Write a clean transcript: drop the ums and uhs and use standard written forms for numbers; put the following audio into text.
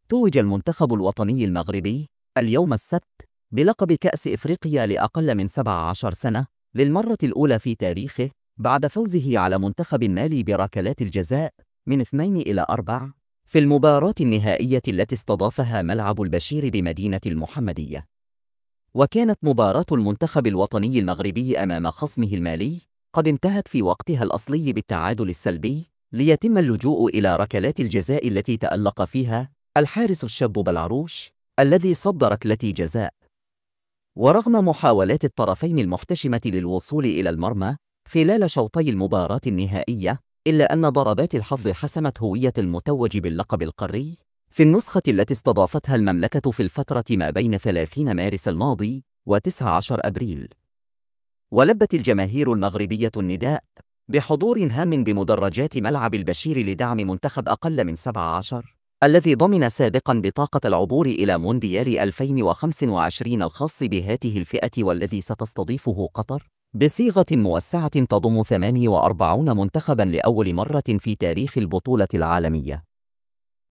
توج المنتخب الوطني المغربي اليوم السبت بلقب كأس إفريقيا لأقل من 17 سنة للمرة الأولى في تاريخه بعد فوزه على منتخب مالي بركلات الجزاء من 2-4 في المباراة النهائية التي استضافها ملعب البشير بمدينة المحمدية. وكانت مباراة المنتخب الوطني المغربي أمام خصمه المالي قد انتهت في وقتها الأصلي بالتعادل السلبي، ليتم اللجوء إلى ركلات الجزاء التي تألق فيها الحارس الشاب بلعروش الذي صد ركلة جزاء. ورغم محاولات الطرفين المحتشمة للوصول إلى المرمى خلال شوطي المباراة النهائية، إلا أن ضربات الحظ حسمت هوية المتوج باللقب القاري في النسخة التي استضافتها المملكة في الفترة ما بين 30 مارس الماضي و19 أبريل. ولبت الجماهير المغربية النداء بحضور هام بمدرجات ملعب البشير لدعم منتخب أقل من 17 الذي ضمن سابقاً بطاقة العبور إلى مونديال 2025 الخاص بهذه الفئة، والذي ستستضيفه قطر بصيغة موسعة تضم 48 منتخباً لأول مرة في تاريخ البطولة العالمية.